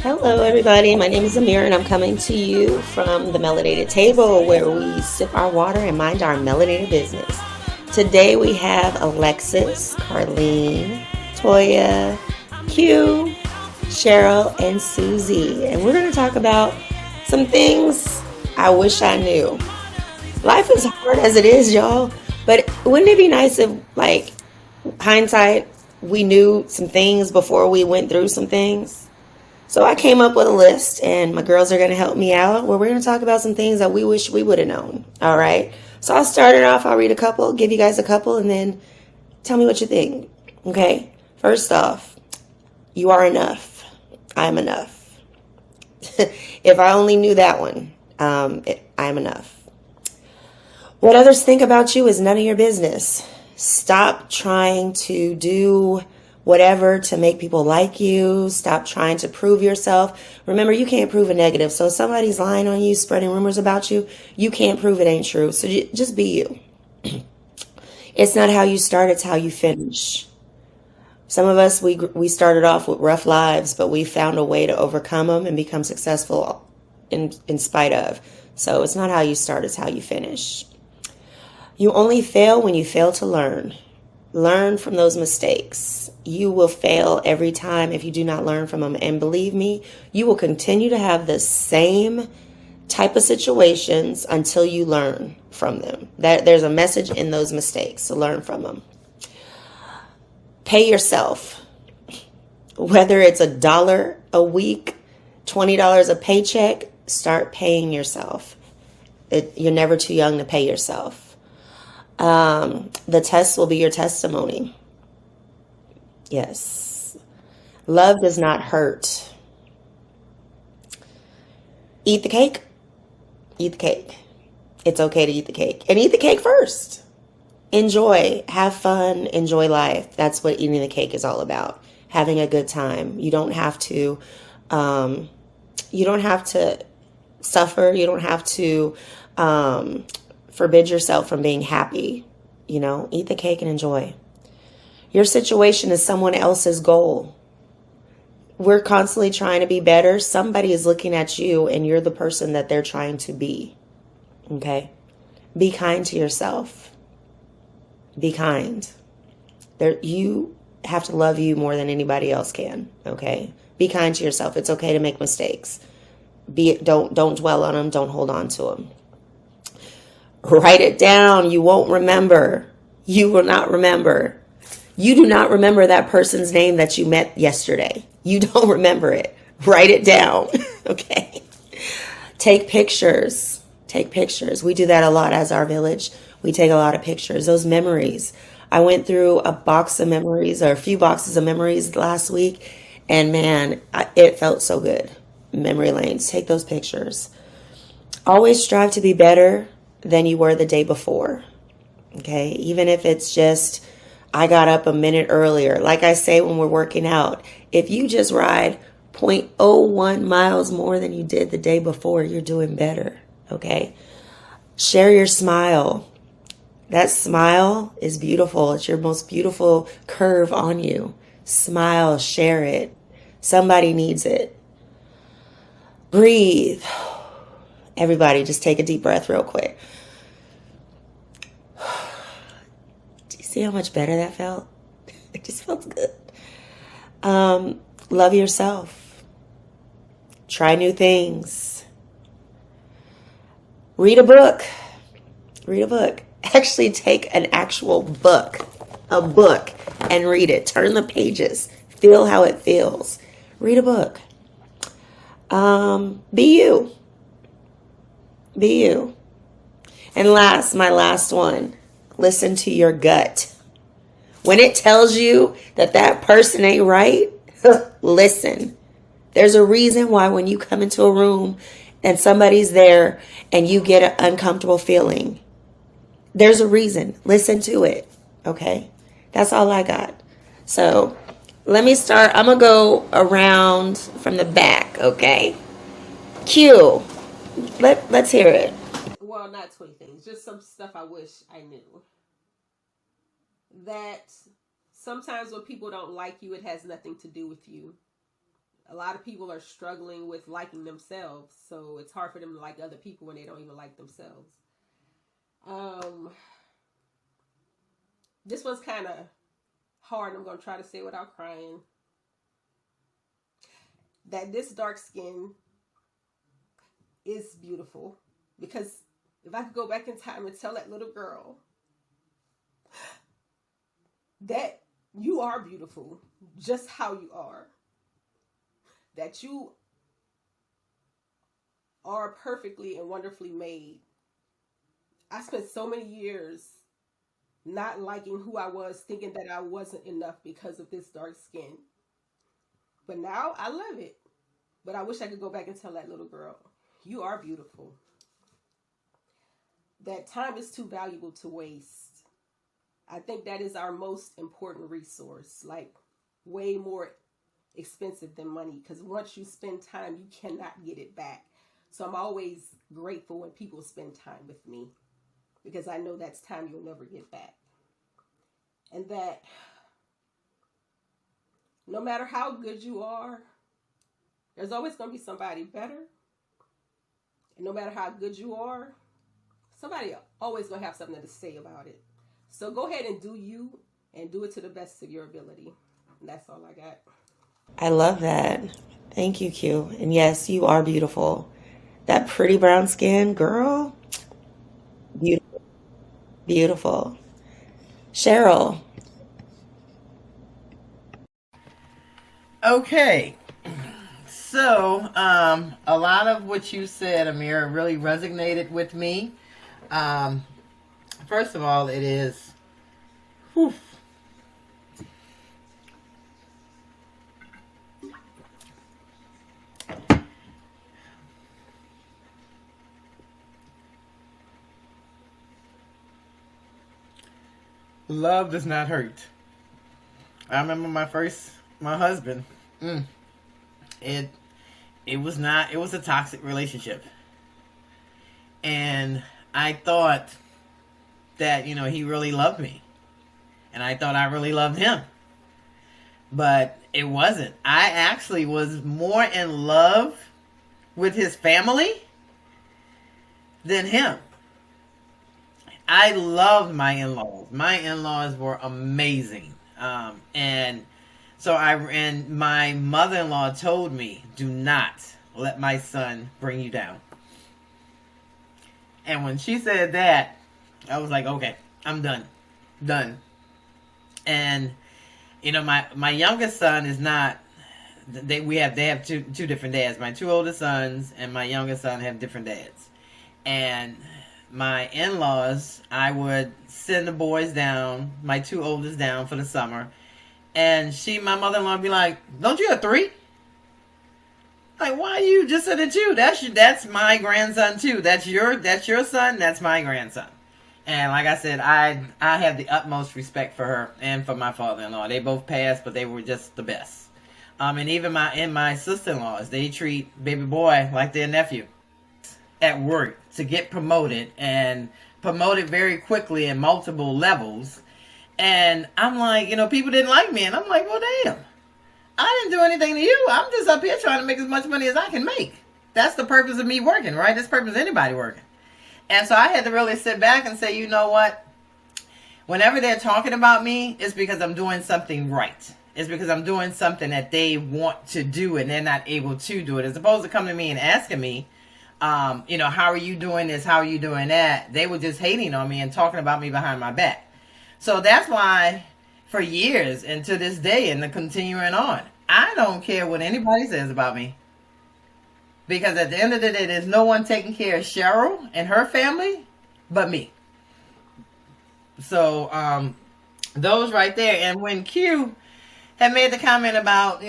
Hello, everybody. My name is Amirah, and I'm coming to you from the Melanated Table where we sip our water and mind our melanated business. Today we have Alexis, Carlene, Toya, Q, Cheryl, and Susie. And we're going to talk about some things I wish I knew. Life is hard as it is, y'all. But wouldn't it be nice if, like, hindsight, we knew some things before we went through some things? So I came up with a list, and my girls are going to help me out where we're going to talk about some things that we wish we would have known. All right. So I'll start it off. I'll read a couple, give you guys a couple, and then tell me what you think. Okay. First off, you are enough. I'm enough. If I only knew that one, I'm enough. What others think about you is none of your business. Stop trying to do whatever to make people like you. Stop trying to prove yourself. Remember, you can't prove a negative. So if somebody's lying on you, spreading rumors about you, you can't prove it ain't true. So just be you. It's not how you start, it's how you finish. Some of us, we started off with rough lives, but we found a way to overcome them and become successful in spite of. So it's not how you start, it's how you finish. You only fail when you fail to learn. Learn from those mistakes. You will fail every time if you do not learn from them. And believe me, you will continue to have the same type of situations until you learn from them. There's a message in those mistakes, so learn from them. Pay yourself. Whether it's $1 a week, $20 a paycheck, start paying yourself. You're never too young to pay yourself. The test will be your testimony. Yes. Love does not hurt. Eat the cake. Eat the cake. It's okay to eat the cake. And eat the cake first. Enjoy. Have fun. Enjoy life. That's what eating the cake is all about. Having a good time. You don't have to suffer. You don't have to forbid yourself from being happy. Eat the cake and enjoy. Your situation is someone else's goal. We're constantly trying to be better. Somebody is looking at you and you're the person that they're trying to be. Okay? Be kind to yourself. Be kind. You have to love you more than anybody else can. Okay? Be kind to yourself. It's okay to make mistakes. Don't dwell on them. Don't hold on to them. Write it down. You won't remember. You will not remember. You do not remember that person's name that you met yesterday. You don't remember it. Write it down. Okay. Take pictures. Take pictures. We do that a lot as our village. We take a lot of pictures. Those memories. I went through a box of memories or a few boxes of memories last week. And man, it felt so good. Memory lanes. Take those pictures. Always strive to be better than you were the day before. Okay. Even if it's just, I got up a minute earlier. Like I say when we're working out, if you just ride zero point zero 0.01 miles more than you did the day before, you're doing better. Okay. Share your smile. That smile is beautiful. It's your most beautiful curve on you. Smile, share it. Somebody needs it. Breathe. Everybody just take a deep breath real quick. Do you see how much better that felt? It just felt good. Love yourself. Try new things. Read a book. Read a book. Actually take an actual book, a book, and read it. Turn the pages. Feel how it feels. Read a book. Be you. Be you. And my last one, listen to your gut. When it tells you that person ain't right, listen. There's a reason why when you come into a room and somebody's there and you get an uncomfortable feeling, there's a reason. Listen to it. Okay? That's all I got. So let me start. I'm going to go around from the back. Okay? Q. Let's hear it. Well, not 20 things, just some stuff I wish I knew. That sometimes when people don't like you, it has nothing to do with you. a lot of people are struggling with liking themselves, so it's hard for them to like other people when they don't even like themselves. This one's kind of hard. I'm going to try to say it without crying. That this dark skin is beautiful, because if I could go back in time and tell that little girl that you are beautiful just how you are, that you are perfectly and wonderfully made. I spent so many years not liking who I was, thinking that I wasn't enough because of this dark skin. But now I love it. But I wish I could go back and tell that little girl, you are beautiful. That time is too valuable to waste. I think that is our most important resource, like way more expensive than money, because once you spend time, you cannot get it back. So I'm always grateful when people spend time with me, because I know that's time you'll never get back. And that no matter how good you are, there's always going to be somebody better. And no matter how good you are, somebody always going to have something to say about it. So go ahead and do you, and do it to the best of your ability. And that's all I got. I love that. Thank you, Q. And yes, you are beautiful. That pretty brown skin, girl, beautiful. Beautiful. Cheryl. Okay. So, a lot of what you said, Amirah, really resonated with me. First of all, it is, whew, love does not hurt. I remember my husband. It was a toxic relationship. And I thought that, he really loved me. And I thought I really loved him. But it wasn't. I actually was more in love with his family than him. I loved my in-laws. My in-laws were amazing. And my mother-in-law told me, do not let my son bring you down. And when she said that, I was like, okay, I'm done. And, my youngest son is not, they have two different dads. My two oldest sons and my youngest son have different dads. And my in-laws, I would send the boys down, my two oldest down for the summer. And my mother-in-law would be like, don't you have three? Like, why you just said it two? That's my grandson too. That's your son. That's my grandson. And like I said, I have the utmost respect for her and for my father-in-law. They both passed, but they were just the best. And even my sister-in-laws, they treat baby boy like their nephew at work to get promoted, and promoted very quickly in multiple levels. And I'm like, people didn't like me. And I'm like, well, damn. I didn't do anything to you. I'm just up here trying to make as much money as I can make. That's the purpose of me working, right? That's the purpose of anybody working. And so I had to really sit back and say, you know what? Whenever they're talking about me, it's because I'm doing something right. It's because I'm doing something that they want to do and they're not able to do it. As opposed to coming to me and asking me, how are you doing this? How are you doing that? They were just hating on me and talking about me behind my back. So that's why for years and to this day and continuing on, I don't care what anybody says about me. Because at the end of the day, there's no one taking care of Cheryl and her family but me. So those right there. And when Q had made the comment about,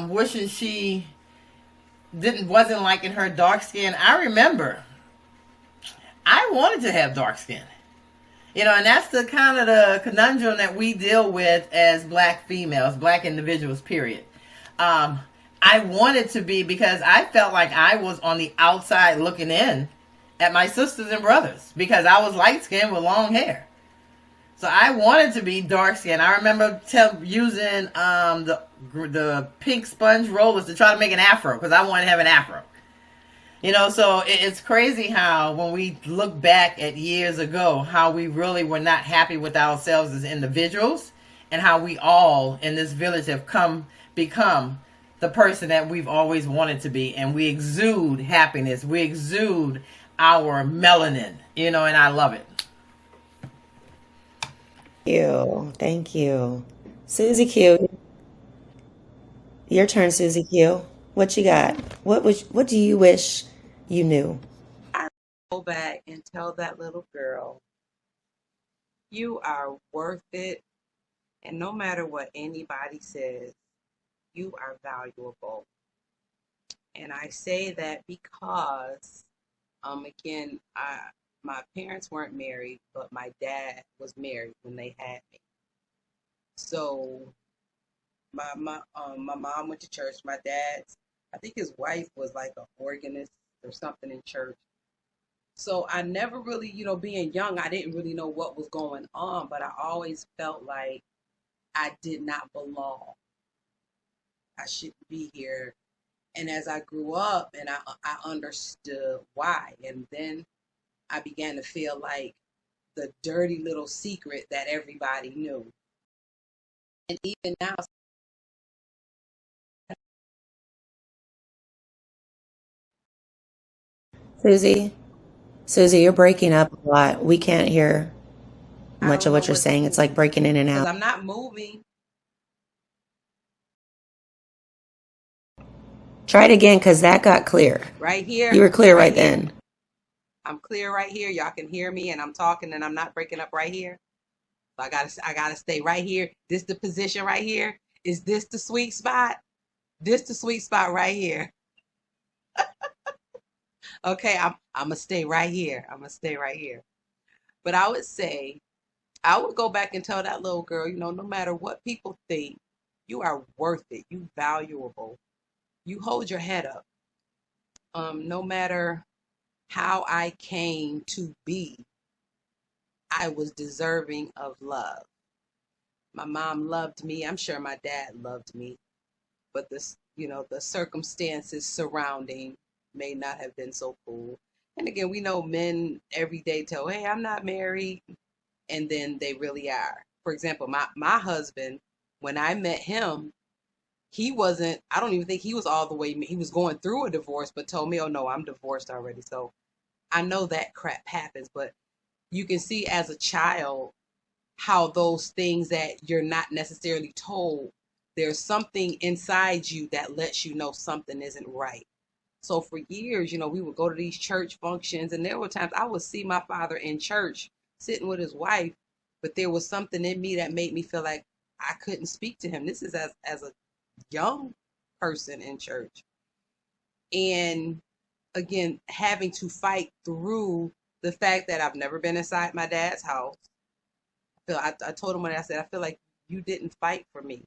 wishing she wasn't liking her dark skin, I remember I wanted to have dark skin. And that's the kind of the conundrum that we deal with as black females, black individuals, period. I wanted to be, because I felt like I was on the outside looking in at my sisters and brothers, because I was light skinned with long hair. So I wanted to be dark skinned. I remember using the pink sponge rollers to try to make an afro because I wanted to have an afro. You know, so it's crazy how when we look back at years ago, how we really were not happy with ourselves as individuals, and how we all in this village have become the person that we've always wanted to be, and we exude happiness, we exude our melanin, you know, and I love it. Thank you. Susie Q, your turn, Susie Q. What you got? What do you wish you knew? I go back and tell that little girl, you are worth it. And no matter what anybody says, you are valuable. And I say that because, again, my parents weren't married, but my dad was married when they had me. So my mom went to church. My dad's, I think his wife was like an organist or something in church. So I never really, being young, I didn't really know what was going on, but I always felt like I did not belong. I shouldn't be here. And as I grew up and I understood why, and then I began to feel like the dirty little secret that everybody knew. And even now, Susie? Susie, you're breaking up a lot. We can't hear I much of don't know what you're what saying. to It's do like breaking in and because out. I'm not moving. Try it again because that got clear. Right You here, were clear right right here. then. I'm clear right here. Y'all can hear me and I'm talking and I'm not breaking up right here. So I gotta stay right here. This the position right here. Is this the sweet spot? This the sweet spot right here. Okay, I'm gonna stay right here. I'm gonna stay right here. But I would say I would go back and tell that little girl, no matter what people think, you are worth it. You valuable. You hold your head up. No matter how I came to be, I was deserving of love. My mom loved me. I'm sure my dad loved me, but the circumstances surrounding may not have been so cool. And again, we know men every day tell, "Hey, I'm not married," and then they really are. For example, my husband, when I met him, he wasn't. I don't even think he was all the way. He was going through a divorce, but told me, "Oh no, I'm divorced already." So I know that crap happens, but you can see as a child how those things that you're not necessarily told, there's something inside you that lets you know something isn't right. So for years, we would go to these church functions, and there were times I would see my father in church sitting with his wife, but there was something in me that made me feel like I couldn't speak to him. This is as a young person in church. And again, having to fight through the fact that I've never been inside my dad's house. I told him when I said, I feel like you didn't fight for me.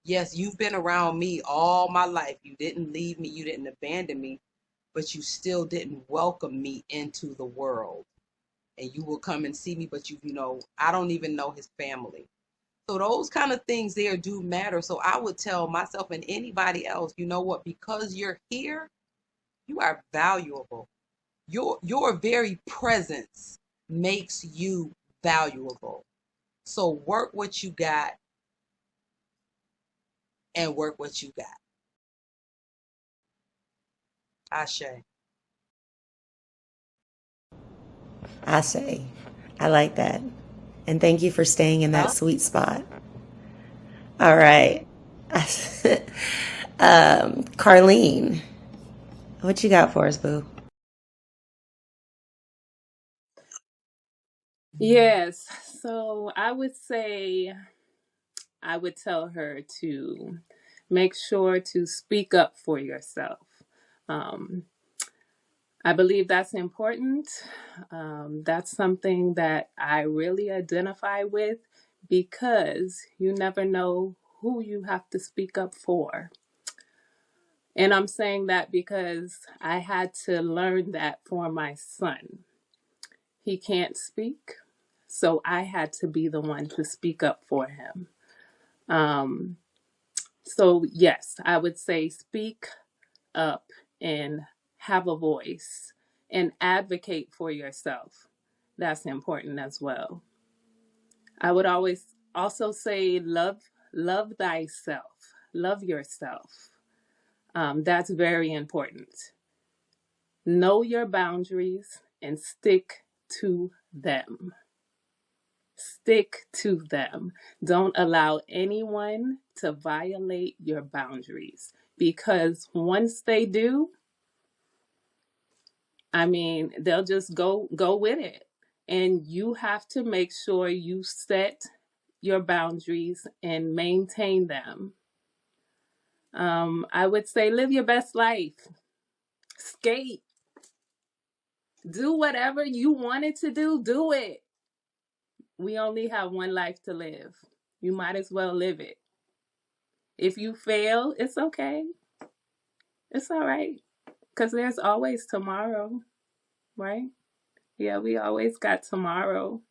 Yes, you've been around me all my life. You didn't leave me. You didn't abandon me, but you still didn't welcome me into the world. And you will come and see me, but I don't even know his family. So those kind of things there do matter. So I would tell myself and anybody else, you know what, because you're here, you are valuable. Your very presence makes you valuable. So work what you got and work what you got. Ashe. I say. I like that. And thank you for staying in that Well, sweet spot. All right. Carlene, what you got for us, boo? Yes. So I would say I would tell her to make sure to speak up for yourself. Um, I believe that's important. That's something that I really identify with because you never know who you have to speak up for. And I'm saying that because I had to learn that for my son. He can't speak, so I had to be the one to speak up for him. Um, So, yes, I would say speak up and have a voice and advocate for yourself. That's important as well. I would always also say love thyself. Love yourself. That's very important. Know your boundaries and stick to them. Stick to them. Don't allow anyone to violate your boundaries because once they do, I mean, they'll just go with it. And you have to make sure you set your boundaries and maintain them. I would say live your best life. Skate. Do whatever you wanted to do, do it. We only have one life to live. You might as well live it. If you fail, it's okay. It's all right. Because there's always tomorrow, right? Yeah, we always got tomorrow.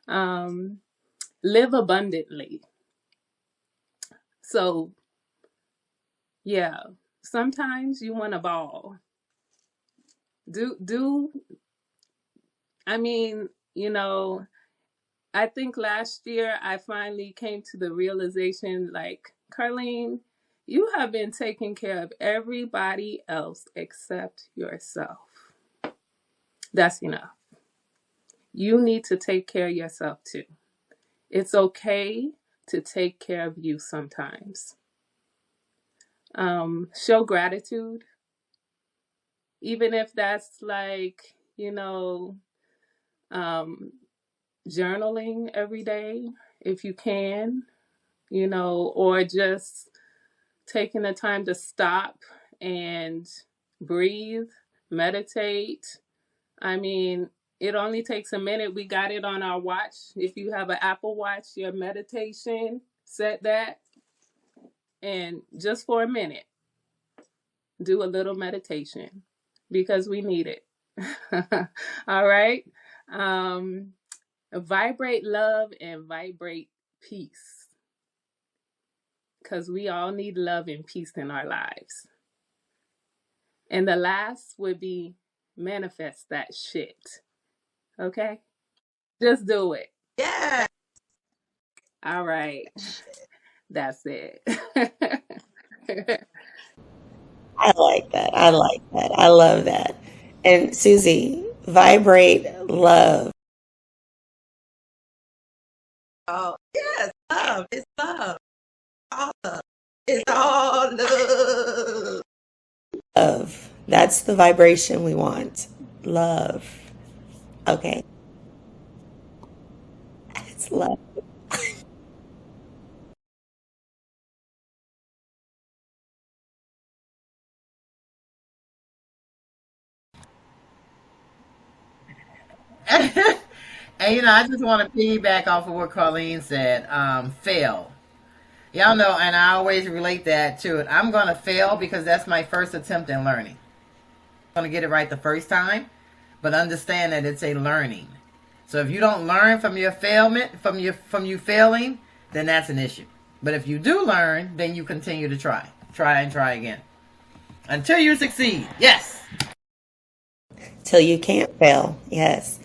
Live abundantly. So, yeah, sometimes you want a ball. Do I mean, I think last year I finally came to the realization like, Carlene, you have been taking care of everybody else except yourself. That's enough. You need to take care of yourself too. It's okay to take care of you sometimes. Show gratitude, even if that's like, journaling every day, if you can, or just taking the time to stop and breathe, meditate. I mean, it only takes a minute. We got it on our watch. If you have an Apple Watch, your meditation, set that. And just for a minute, do a little meditation because we need it. All right. Vibrate love and vibrate peace because we all need love and peace in our lives. And the last would be manifest that shit. Okay? Just do it. Yeah. All right. That's it. I like that. I like that. I love that. And Susie, vibrate love. Oh, yes, love. It's love. All love. It's all love. Love. That's the vibration we want. Love. Okay. It's love. And I just want to piggyback off of what Carlene said. Fail. Y'all know, and I always relate that to it. I'm gonna fail because that's my first attempt in learning. I'm gonna get it right the first time, but understand that it's a learning. So if you don't learn from your failment, from you failing, then that's an issue. But if you do learn, then you continue to try and try again until you succeed. Yes. Till you can't fail. Yes.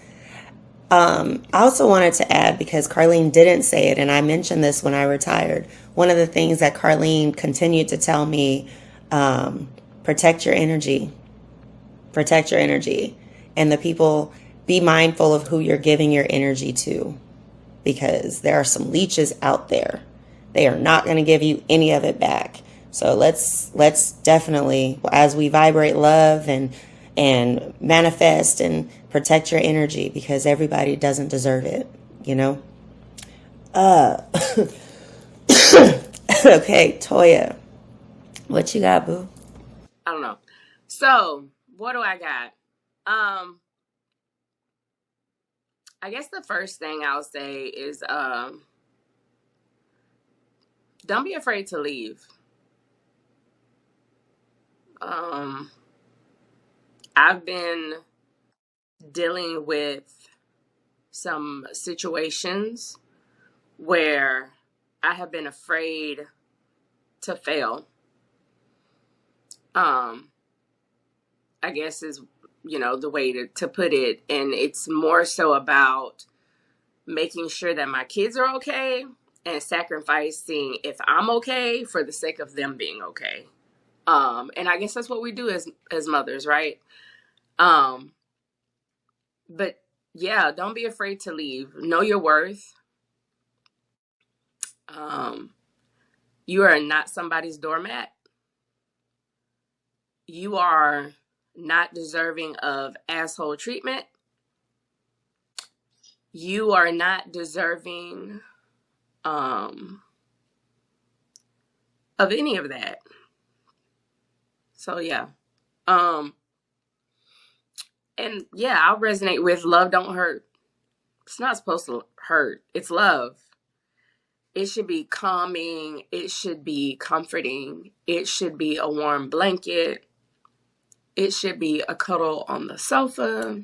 I also wanted to add, because Carlene didn't say it, and I mentioned this when I retired. One of the things that Carlene continued to tell me, protect your energy. Protect your energy. And the people, be mindful of who you're giving your energy to, because there are some leeches out there. They are not going to give you any of it back. So let's definitely, as we vibrate love and manifest and protect your energy, because everybody doesn't deserve it, you know? Okay, Toya, what you got, boo? I don't know. So, what do I got? I guess the first thing I'll say is don't be afraid to leave. I've been dealing with some situations where I have been afraid to fail. I guess is, the way to put it. And it's more so about making sure that my kids are okay and sacrificing if I'm okay for the sake of them being okay. And I guess that's what we do as mothers, right? But yeah, don't be afraid to leave. Know your worth. You are not somebody's doormat. You are not deserving of asshole treatment. You are not deserving of any of that. So yeah. And yeah, I'll resonate with love don't hurt. It's not supposed to hurt. It's love. It should be calming. It should be comforting. It should be a warm blanket. It should be a cuddle on the sofa.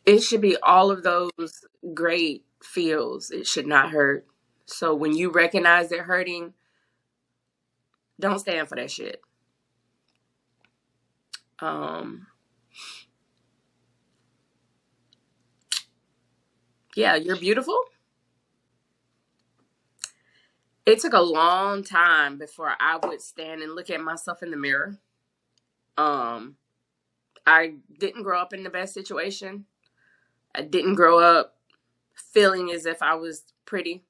It should be all of those great feels. It should not hurt. So when you recognize they're hurting, don't stand for that shit. Yeah, you're beautiful. It took a long time before I would stand and look at myself in the mirror. I didn't grow up in the best situation. I didn't grow up feeling as if I was pretty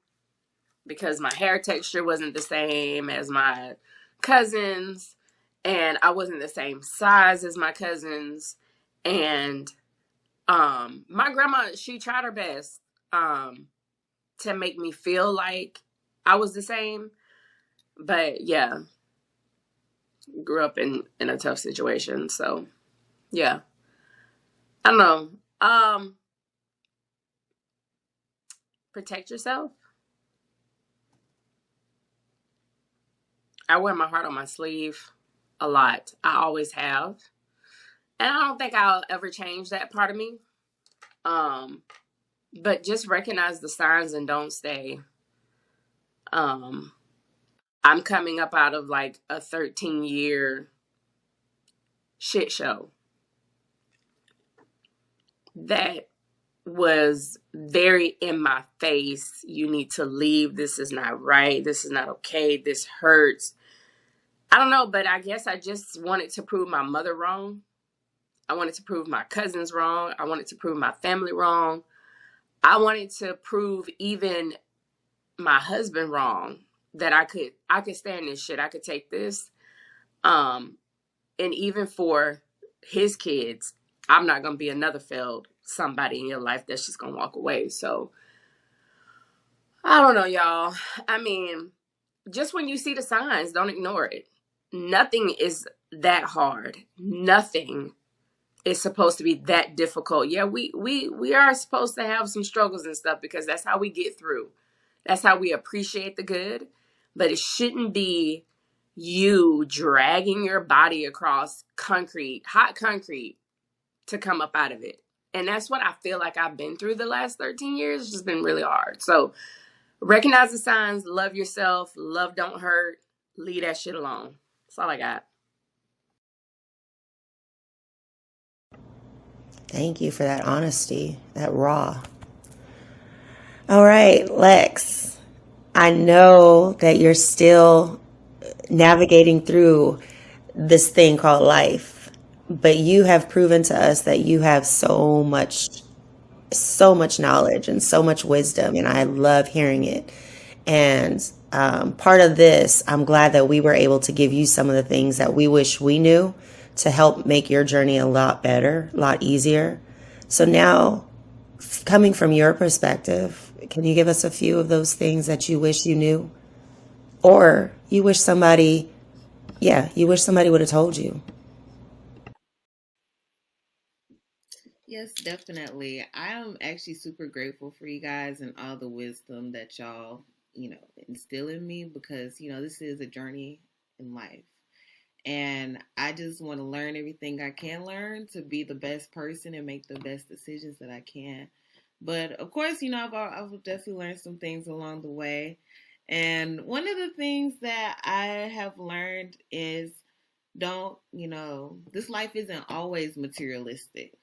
because my hair texture wasn't the same as my cousins, and I wasn't the same size as my cousins. And my grandma, she tried her best to make me feel like I was the same. But yeah, grew up in a tough situation. So yeah, I don't know. Protect yourself. I wear my heart on my sleeve a lot. I always have. And I don't think I'll ever change that part of me. But just recognize the signs and don't stay. I'm coming up out of like a 13-year shit show that was very in my face. You need to leave. This is not right. This is not okay. This hurts. I don't know, but I guess I just wanted to prove my mother wrong. I wanted to prove my cousins wrong. I wanted to prove my family wrong. I wanted to prove even my husband wrong, that I could stand this shit. I could take this. And even for his kids, I'm not going to be another failed somebody in your life that's just going to walk away. So I don't know, y'all. I mean, just when you see the signs, don't ignore it. Nothing is that hard. Nothing is supposed to be that difficult. Yeah, we are supposed to have some struggles and stuff because that's how we get through. That's how we appreciate the good. But it shouldn't be you dragging your body across concrete, hot concrete, to come up out of it. And that's what I feel like I've been through the last 13 years. It's just been really hard. So recognize the signs, love yourself, love don't hurt, leave that shit alone. That's all I got. Thank you for that honesty, that raw. All right, Lex, I know that you're still navigating through this thing called life, but you have proven to us that you have so much knowledge and so much wisdom, and I love hearing it. And part of this, I'm glad that we were able to give you some of the things that we wish we knew to help make your journey a lot better, a lot easier. So now, coming from your perspective, can you give us a few of those things that you wish you knew? Or you wish somebody would have told you? Yes, definitely. I am actually super grateful for you guys and all the wisdom that y'all, instill in me because, this is a journey in life. And I just want to learn everything I can learn to be the best person and make the best decisions that I can. But of course, I've definitely learned some things along the way. And one of the things that I have learned is don't, this life isn't always materialistic,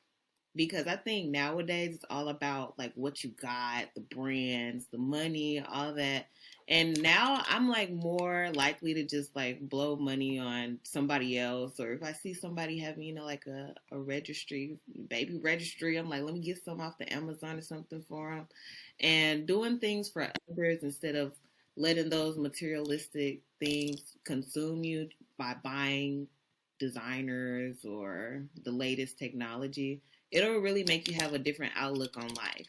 because I think nowadays it's all about like what you got, the brands, the money, all that. And now I'm like more likely to just like blow money on somebody else, or if I see somebody having, like a registry, baby registry, I'm like, let me get some off the Amazon or something for them, and doing things for others instead of letting those materialistic things consume you by buying designers or the latest technology. It'll really make you have a different outlook on life.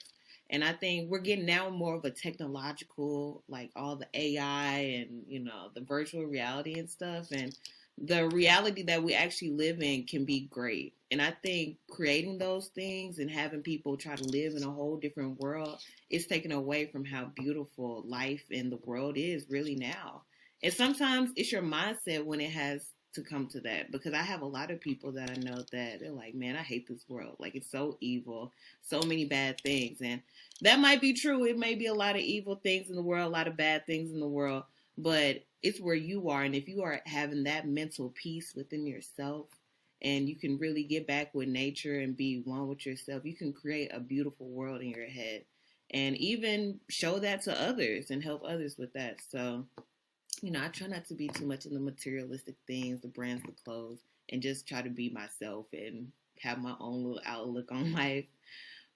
And I think we're getting now more of a technological, like all the AI and, the virtual reality and stuff. And the reality that we actually live in can be great. And I think creating those things and having people try to live in a whole different world is taken away from how beautiful life in the world is really now. And sometimes it's your mindset when it has to come to that, because I have a lot of people that I know that they're like, man, I hate this world. Like, it's so evil, so many bad things. And that might be true. It may be a lot of evil things in the world, a lot of bad things in the world, but it's where you are. And if you are having that mental peace within yourself, and you can really get back with nature and be one with yourself, you can create a beautiful world in your head and even show that to others and help others with that. So, I try not to be too much in the materialistic things, the brands, the clothes, and just try to be myself and have my own little outlook on life.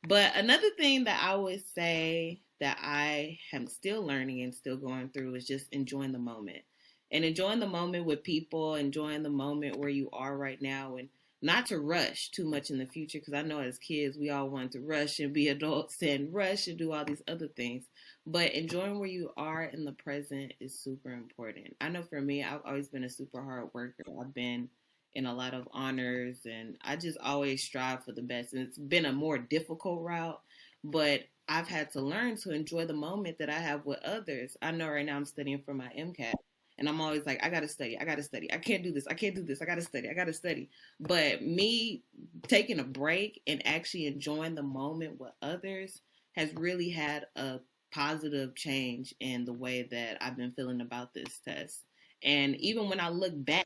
But another thing that I would say that I am still learning and still going through is just enjoying the moment. And enjoying the moment with people, enjoying the moment where you are right now, and not to rush too much in the future, because I know as kids we all want to rush and be adults and rush and do all these other things. But enjoying where you are in the present is super important. I know for me, I've always been a super hard worker. I've been in a lot of honors, and I just always strive for the best. And it's been a more difficult route, but I've had to learn to enjoy the moment that I have with others. I know right now I'm studying for my MCAT, and I'm always like, I gotta study. I can't do this. I can't do this. I gotta study. But me taking a break and actually enjoying the moment with others has really had a positive change in the way that I've been feeling about this test. And even when I look back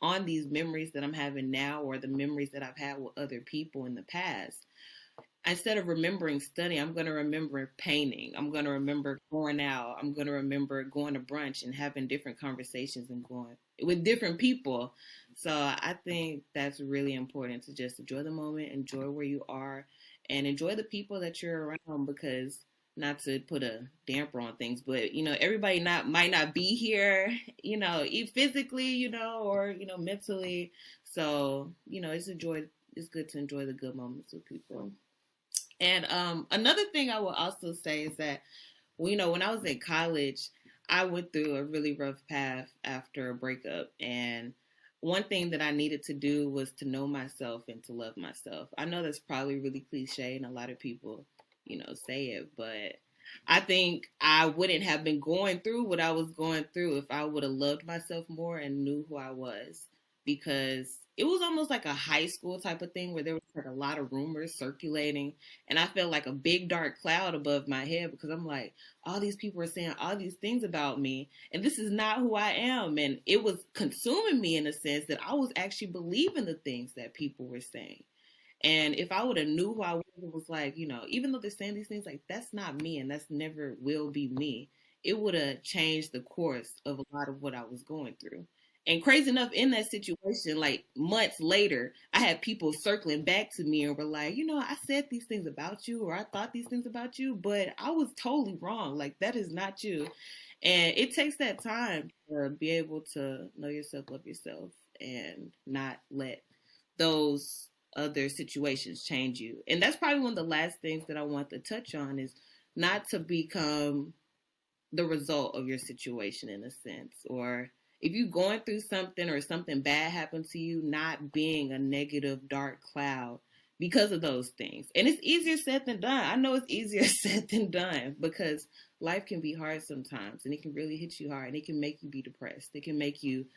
on these memories that I'm having now, or the memories that I've had with other people in the past, instead of remembering studying, I'm going to remember painting. I'm going to remember going out. I'm going to remember going to brunch and having different conversations and going with different people. So I think that's really important, to just enjoy the moment, enjoy where you are, and enjoy the people that you're around, because not to put a damper on things, but everybody might not be here, physically, or mentally. So it's good to enjoy the good moments with people. And another thing I will also say is that, when I was in college, I went through a really rough path after a breakup. And one thing that I needed to do was to know myself and to love myself. I know that's probably really cliche, and a lot of people, say it, but I think I wouldn't have been going through what I was going through if I would have loved myself more and knew who I was. Because it was almost like a high school type of thing where there was like a lot of rumors circulating, and I felt like a big dark cloud above my head, because I'm like, all these people are saying all these things about me, and this is not who I am. And it was consuming me in a sense that I was actually believing the things that people were saying. And if I would have knew who I was, it was like, even though they're saying these things, like, that's not me and that's never will be me, it would have changed the course of a lot of what I was going through. And crazy enough, in that situation, like months later, I had people circling back to me and were like, I said these things about you, or I thought these things about you, but I was totally wrong. Like, that is not you. And it takes that time to be able to know yourself, love yourself, and not let those other situations change you. And that's probably one of the last things that I want to touch on, is not to become the result of your situation, in a sense. Or if you're going through something or something bad happened to you, not being a negative dark cloud because of those things. And it's easier said than done. I know it's easier said than done, because life can be hard sometimes, and it can really hit you hard, and it can make you be depressed. It can make you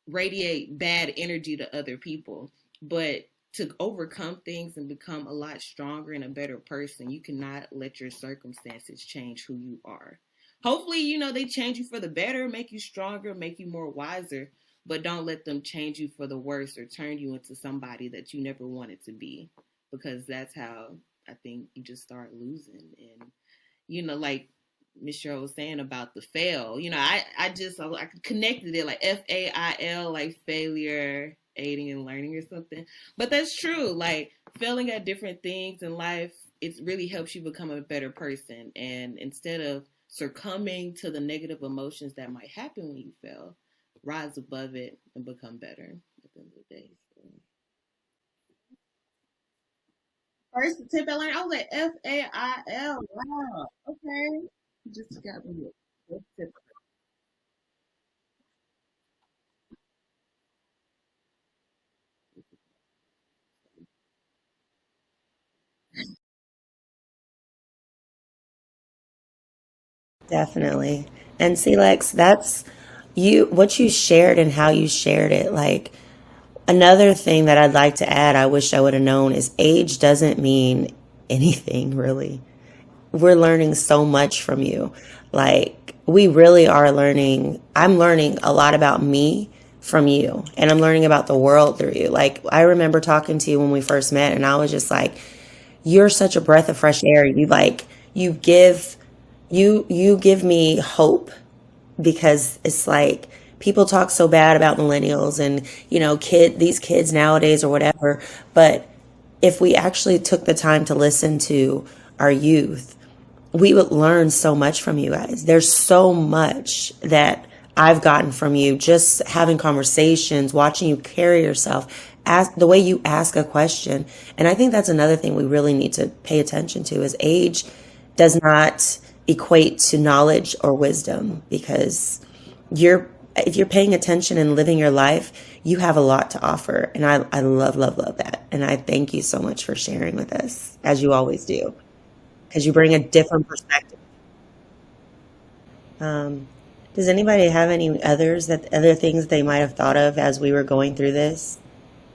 radiate bad energy to other people. But to overcome things and become a lot stronger and a better person, you cannot let your circumstances change who you are. hopefully, you know, they change you for the better, make you stronger, make you more wiser, but don't let them change you for the worse or turn you into somebody that you never wanted to be, because that's how I think you just start losing. And, you know, like Miss Cheryl was saying about the fail, you know, I connected it like FAIL, like failure, aiding and learning or something. But that's true. Like failing at different things in life, it really helps you become a better person. And instead of succumbing to the negative emotions that might happen when you fail, rise above it and become better at the end of the day. So. First tip I learned, I was like FAIL. Wow. Okay. Just got me. Definitely. And see, Lex, that's you, what you shared and how you shared it. Like, another thing that I'd like to add, I wish I would have known, is age doesn't mean anything really. We're learning so much from you. Like, we really are learning. I'm learning a lot about me from you, and I'm learning about the world through you. Like, I remember talking to you when we first met, and I was just like, you're such a breath of fresh air. You like, you give, you give me hope, because it's like people talk so bad about millennials and, you know, these kids nowadays or whatever. But if we actually took the time to listen to our youth, we would learn so much from you guys. There's so much that I've gotten from you, just having conversations, watching you carry yourself, ask the way you ask a question. And I think that's another thing we really need to pay attention to, is age does not equate to knowledge or wisdom, because if you're paying attention and living your life, you have a lot to offer. And I love, love, love that. And I thank you so much for sharing with us, as you always do, because you bring a different perspective. Um, does anybody have any other things they might have thought of as we were going through this?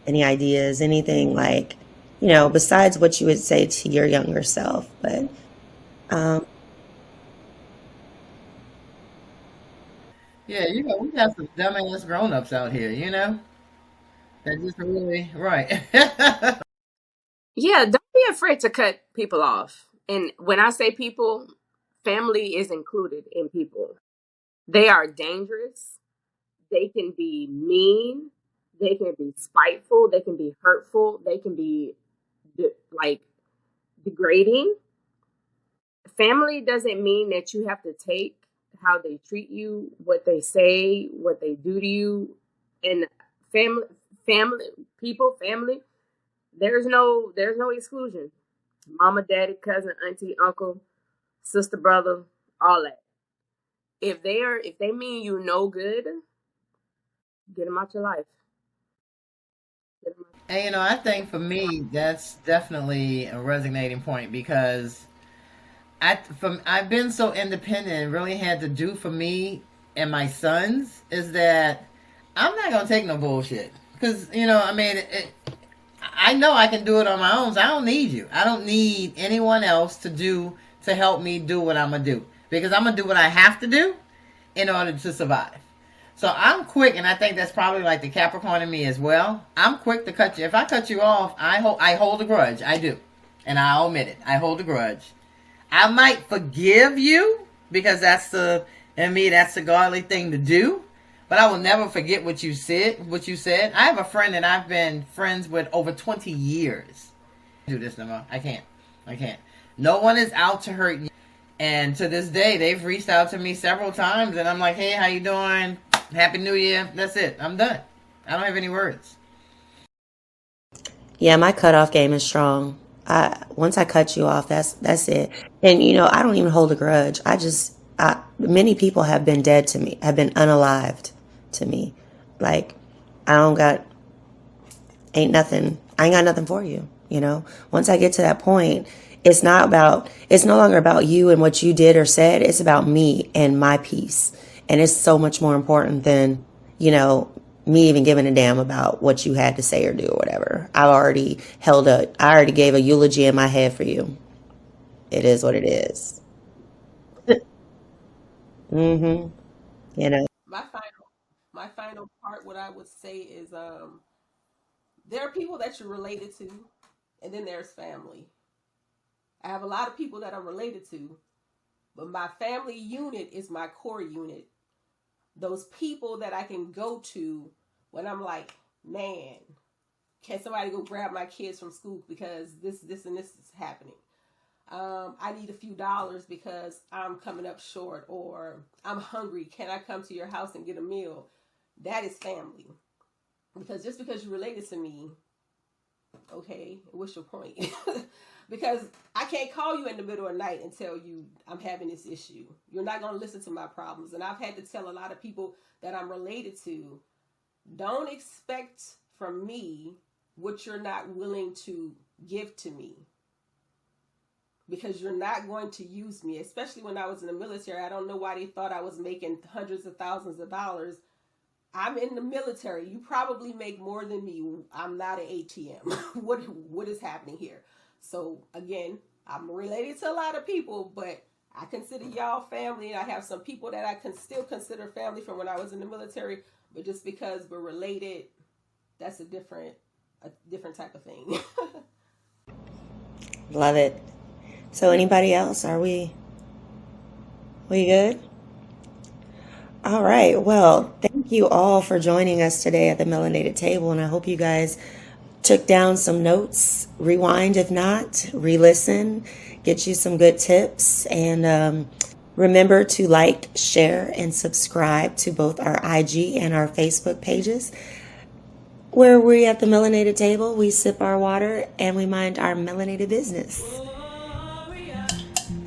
Any ideas, anything like, you know, besides what you would say to your younger self? But um, Yeah, you know, we got some dumbass grown-ups out here, you know? That just really right. Yeah, don't be afraid to cut people off. And when I say people, family is included in people. They are dangerous. They can be mean. They can be spiteful. They can be hurtful. They can be like degrading. Family doesn't mean that you have to take how they treat you, what they say, what they do to you. And family, family, people, family. There's no exclusion. Mama, daddy, cousin, auntie, uncle, sister, brother, all that. If they mean you no good, get them out your life. Get 'em out. And you know, I think for me, that's definitely a resonating point because I've been so independent and really had to do for me and my sons is that I'm not gonna take no bullshit because you know, I mean, I know I can do it on my own. So I don't need you. I don't need anyone else to help me do what I'm gonna do because I'm gonna do what I have to do in order to survive. So I'm quick, and I think that's probably like the Capricorn in me as well. I'm quick to cut you. If I cut you off, I hold a grudge. I do, and I'll admit it. I hold a grudge. I might forgive you because that's the godly thing to do. But I will never forget what you said. What you said. I have a friend that I've been friends with over 20 years. Do this no more. I can't. I can't. No one is out to hurt you. And to this day, they've reached out to me several times, and I'm like, "Hey, how you doing? Happy New Year." That's it. I'm done. I don't have any words. yeah, my cutoff game is strong. Once I cut you off, that's it. And you know, I don't even hold a grudge. Many people have been dead to me, have been unalived to me. Like, I don't got, ain't nothing, I ain't got nothing for you. You know, once I get to that point, it's no longer about you and what you did or said. It's about me and my peace. And it's so much more important than, you know, me even giving a damn about what you had to say or do or whatever. I already gave a eulogy in my head for you. It is what it is. Mm-hmm. You know. My final part, what I would say is, there are people that you're related to, and then there's family. I have a lot of people that I'm related to, but my family unit is my core unit. Those people that I can go to when I'm like, man, can somebody go grab my kids from school because this, and this is happening. I need a few dollars because I'm coming up short, or I'm hungry. Can I come to your house and get a meal? That is family. Because just because you're related to me, okay, what's your point? Because I can't call you in the middle of the night and tell you I'm having this issue. You're not going to listen to my problems. And I've had to tell a lot of people that I'm related to, don't expect from me what you're not willing to give to me. Because you're not going to use me, especially when I was in the military. I don't know why they thought I was making hundreds of thousands of dollars. I'm in the military. You probably make more than me. I'm not an ATM. What is happening here? So again, I'm related to a lot of people, but I consider y'all family, and I have some people that I can still consider family from when I was in the military. But just because we're related, that's a different type of thing. Love it. So anybody else? We good? All right. Well, thank you all for joining us today at the Melanated Table, and I hope you guys took down some notes. Rewind if not, re-listen, get you some good tips, and remember to like, share, and subscribe to both our IG and our Facebook pages, where we at the Melanated Table, we sip our water and we mind our melanated business.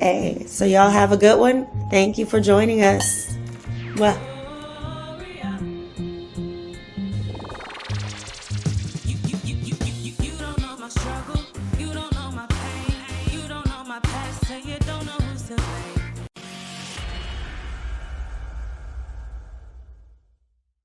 Hey, so y'all have a good one. Thank you for joining us. Well, You don't know my struggle, you don't know my pain, you don't know my past, say it